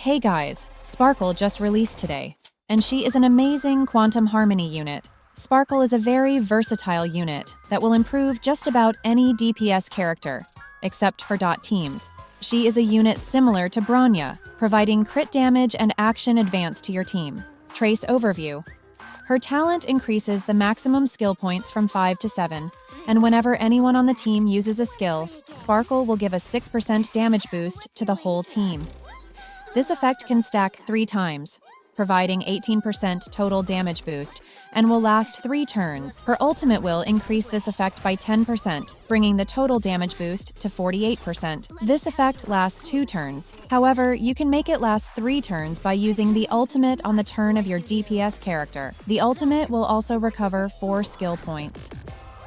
Hey guys, Sparkle just released today, and she is an amazing quantum harmony unit. Sparkle is a very versatile unit that will improve just about any DPS character, except for dot teams. She is a unit similar to Bronya, providing crit damage and action advance to your team. Trace overview. Her talent increases the maximum skill points from 5 to 7, and whenever anyone on the team uses a skill, Sparkle will give a 6% damage boost to the whole team. This effect can stack 3 times, providing 18% total damage boost, and will last 3 turns. Her ultimate will increase this effect by 10%, bringing the total damage boost to 48%. This effect lasts 2 turns. However, you can make it last 3 turns by using the ultimate on the turn of your DPS character. The ultimate will also recover 4 skill points.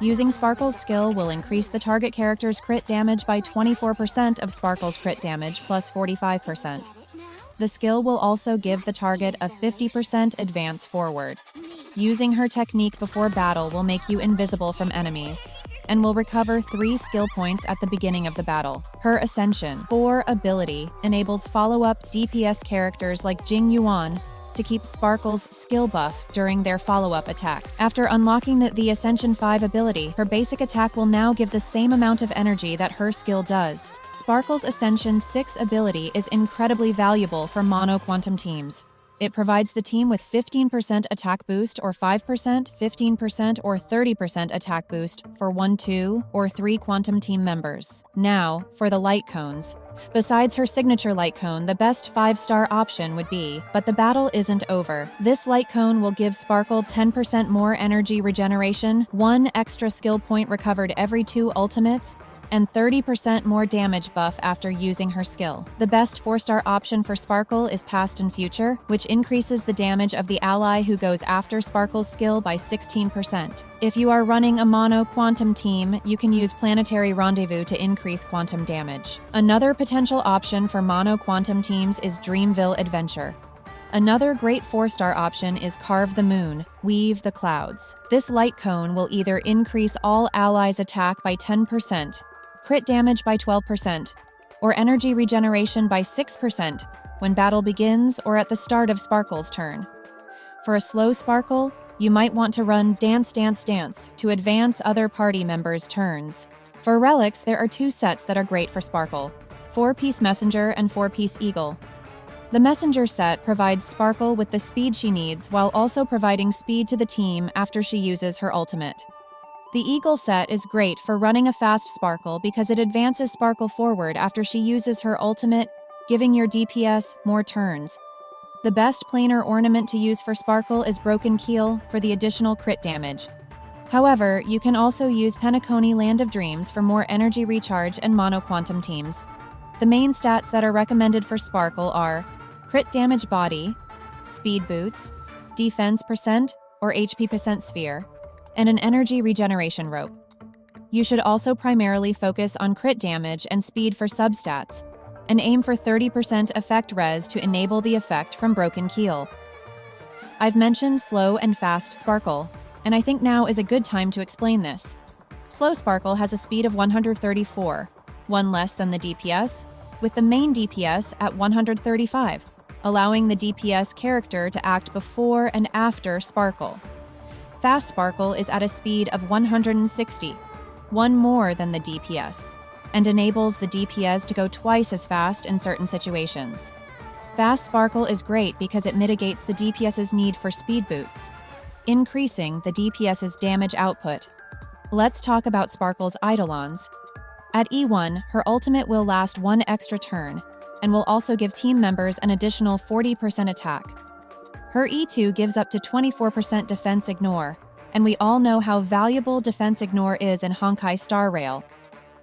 Using Sparkle's skill will increase the target character's crit damage by 24% of Sparkle's crit damage plus 45%. The skill will also give the target a 50% advance forward. Using her technique before battle will make you invisible from enemies, and will recover 3 skill points at the beginning of the battle. Her Ascension 4 ability enables follow-up DPS characters like Jing Yuan to keep Sparkle's skill buff during their follow-up attack. After unlocking the Ascension 5 ability, her basic attack will now give the same amount of energy that her skill does. Sparkle's Ascension 6 ability is incredibly valuable for mono quantum teams. It provides the team with 15% attack boost or 5%, 15% or 30% attack boost for 1, 2, or 3 quantum team members. Now, for the light cones. Besides her signature light cone, the best 5-star option would be, but the battle isn't over. This light cone will give Sparkle 10% more energy regeneration, 1 extra skill point recovered every 2 ultimates, and 30% more damage buff after using her skill. The best 4-star option for Sparkle is Past and Future, which increases the damage of the ally who goes after Sparkle's skill by 16%. If you are running a mono quantum team, you can use Planetary Rendezvous to increase quantum damage. Another potential option for mono quantum teams is Dreamville Adventure. Another great 4-star option is Carve the Moon, Weave the Clouds. This light cone will either increase all allies' attack by 10%, crit damage by 12%, or energy regeneration by 6% when battle begins or at the start of Sparkle's turn. For a slow Sparkle, you might want to run Dance Dance Dance to advance other party members' turns. For Relics, there are 2 sets that are great for Sparkle: 4-piece Messenger and 4-piece Eagle. The Messenger set provides Sparkle with the speed she needs while also providing speed to the team after she uses her ultimate. The Eagle set is great for running a fast Sparkle because it advances Sparkle forward after she uses her ultimate, giving your DPS more turns. The best planar ornament to use for Sparkle is Broken Keel for the additional crit damage. However, you can also use Penacony Land of Dreams for more energy recharge and mono quantum teams. The main stats that are recommended for Sparkle are crit damage body, speed boots, defense percent or HP percent sphere, and an energy regeneration rope. You should also primarily focus on crit damage and speed for substats, and aim for 30% effect res to enable the effect from Broken Keel. I've mentioned slow and fast Sparkle, and I think now is a good time to explain this. Slow Sparkle has a speed of 134, 1 less than the DPS, with the main DPS at 135, allowing the DPS character to act before and after Sparkle. Fast Sparkle is at a speed of 160, 1 more than the DPS, and enables the DPS to go twice as fast in certain situations. Fast Sparkle is great because it mitigates the DPS's need for speed boots, increasing the DPS's damage output. Let's talk about Sparkle's Eidolons. At E1, her ultimate will last 1 extra turn, and will also give team members an additional 40% attack. Her E2 gives up to 24% defense ignore, and we all know how valuable defense ignore is in Honkai Star Rail.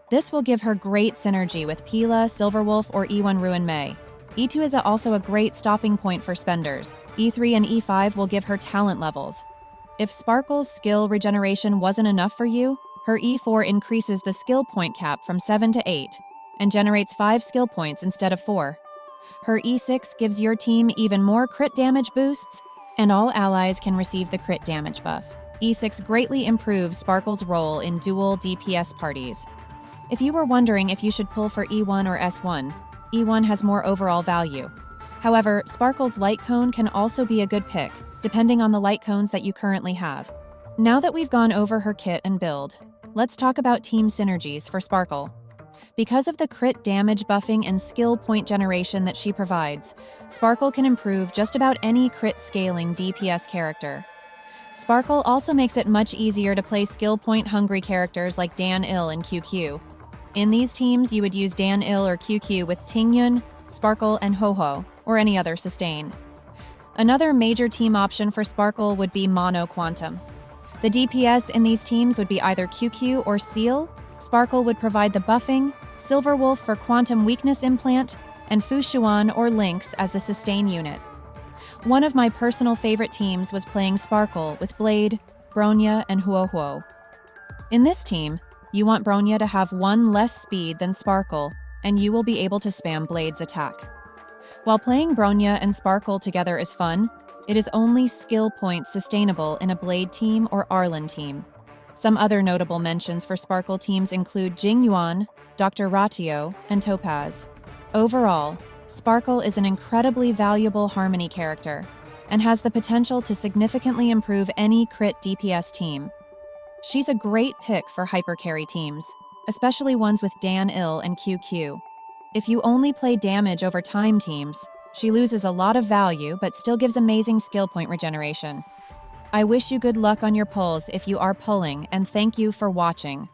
This will give her great synergy with Pila, Silverwolf, or E1 Ruin Mei. E2 is also a great stopping point for spenders. E3 and E5 will give her talent levels. If Sparkle's skill regeneration wasn't enough for you, her E4 increases the skill point cap from 7 to 8, and generates 5 skill points instead of 4. Her E6 gives your team even more crit damage boosts, and all allies can receive the crit damage buff. E6 greatly improves Sparkle's role in dual DPS parties. If you were wondering if you should pull for E1 or S1, E1 has more overall value. However, Sparkle's Light Cone can also be a good pick, depending on the light cones that you currently have. Now that we've gone over her kit and build, let's talk about team synergies for Sparkle. Because of the crit damage buffing and skill point generation that she provides, Sparkle can improve just about any crit scaling DPS character. Sparkle also makes it much easier to play skill point hungry characters like Dan Il and QQ. In these teams, you would use Dan Il or QQ with Tingyun, Sparkle, and Ho-Ho, or any other sustain. Another major team option for Sparkle would be Mono Quantum. The DPS in these teams would be either QQ or Seal. Sparkle would provide the buffing, Silverwolf for Quantum Weakness Implant, and Fushuan or Lynx as the sustain unit. One of my personal favorite teams was playing Sparkle with Blade, Bronya, and Huohuo. In this team, you want Bronya to have 1 less speed than Sparkle, and you will be able to spam Blade's attack. While playing Bronya and Sparkle together is fun, it is only skill points sustainable in a Blade team or Arlen team. Some other notable mentions for Sparkle teams include Jingyuan, Dr. Ratio, and Topaz. Overall, Sparkle is an incredibly valuable Harmony character and has the potential to significantly improve any crit DPS team. She's a great pick for hypercarry teams, especially ones with Dan Il and QQ. If you only play damage over time teams, she loses a lot of value but still gives amazing skill point regeneration. I wish you good luck on your pulls if you are pulling, and thank you for watching.